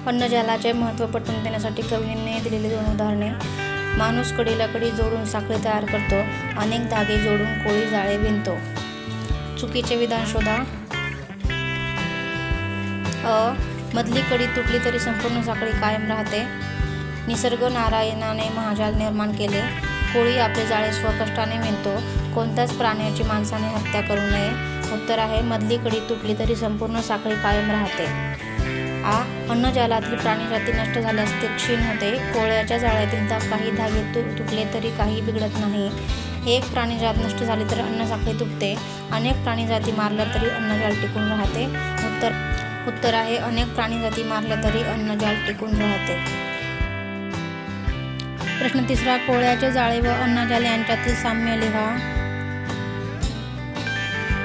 अन्नजालाचे महत्त्व पटवून देण्यासाठी कवीने दिलेली 2 उदाहरणे. माणूस कडीला कडी जोडून साखळी तयार करतो, अनेक धागे जोडून कोळी जाळे विणतो. चुकीचे विधान शोधा. अ. मधली कडी तुटली तरी संपूर्ण साखळी कायम राहते. निसर्ग नारायणाने महाजाल निर्माण केले. कोळी आपले जाळे स्वकष्टाने विणतो. कोणत्याच प्राण्याची माणसाने हत्या करू नये. उत्तर आहे मधली कडी तुटली तरी संपूर्ण साखळी कायम राहते. आ. अन्नजालातील प्राणीजाती नष्ट झाल्यास ते क्षीण होते. कोळ्याच्या जाळ्यातील काही धागे तुटले तरी काही बिघडत नाही. एक प्राणीजात नष्ट झाली तर अन्नसाखळी तुटते. अनेक प्राणीजाती मारल्या तरी अन्नजाल टिकून राहते. उत्तर आहे अनेक प्राणीजाती मारल्या तरी अन्नजाल टिकून राहते. प्रश्न 3. कोळ्याचे जाळे व अन्नजाल यांच्यातील साम्य लिहा.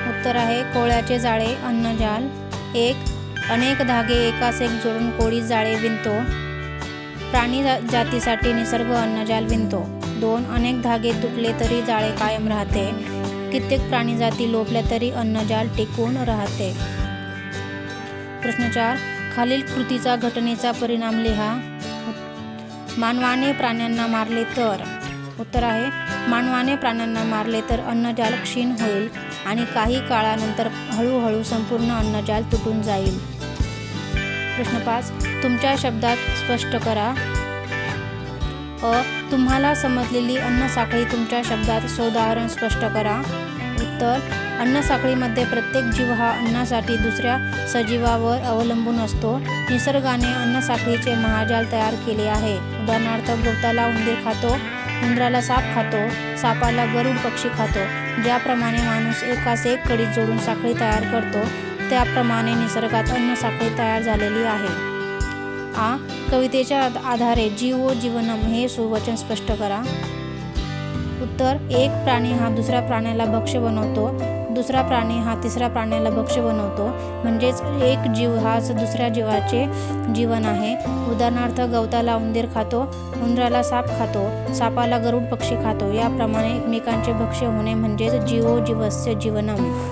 उत्तर आहे कोळ्याचे जाळे अन्नजाल. 1. अनेक धागे एकास एक जोडून कोळी जाळे विणतो. प्राणी जातीसाठी निसर्ग अन्नजाल विणतो. 2. अनेक धागे तुटले तरी जाळे कायम राहते. कित्येक प्राणीजाती लोपल्या तरी अन्नजाल टिकून राहते. प्रश्न 4. खालील कृतीचा घटनेचा परिणाम लिहा. मानवाने प्राण्यांना मारले तर. उत्तर आहे मानवाने प्राण्यांना मारले तर अन्नजाल क्षीण होईल आणि काही काळानंतर हळूहळू संपूर्ण अन्नजाल तुटून जाईल. प्रश्न 5. तुमच्या शब्दात स्पष्ट करा. अ. तुम्हाला समजलेली अन्नसाखळी तुमच्या शब्दात सोदाहरण स्पष्ट करा. उत्तर. अन्नसाखळीमध्ये प्रत्येक जीव हा अन्नासाठी दुसऱ्या सजीवावर अवलंबून असतो. निसर्गाने अन्नसाखळीचे महाजाल तयार केले आहे. उदाहरणार्थ गवताला उंदीर खातो, उंदराला साप खातो, सापाला गरुड पक्षी खातो. ज्याप्रमाणे माणूस एकास एक कडी जोडून साखळी तयार करतो, त्याप्रमाणे निसर्गात अन्नसाखळी तयार झालेली आहे. आ. कवितेच्या आधारे जीवो जीवनम हे सुवचन स्पष्ट करा. उत्तर. एक प्राणी हा दुसऱ्या प्राण्याला भक्ष्य बनवतो. दुसरा प्राणी हा तिसऱ्या प्राण्याला भक्ष्य बनवतो. म्हणजेच एक जीव हाच दुसऱ्या जीवाचे जीवन आहे. उदाहरणार्थ गवताला उंदीर खातो, उंदराला साप खातो, सापाला गरुड पक्षी खातो. याप्रमाणे एकमेकांचे भक्ष्य होणे म्हणजेच जीवो जीवस्य जीवनम.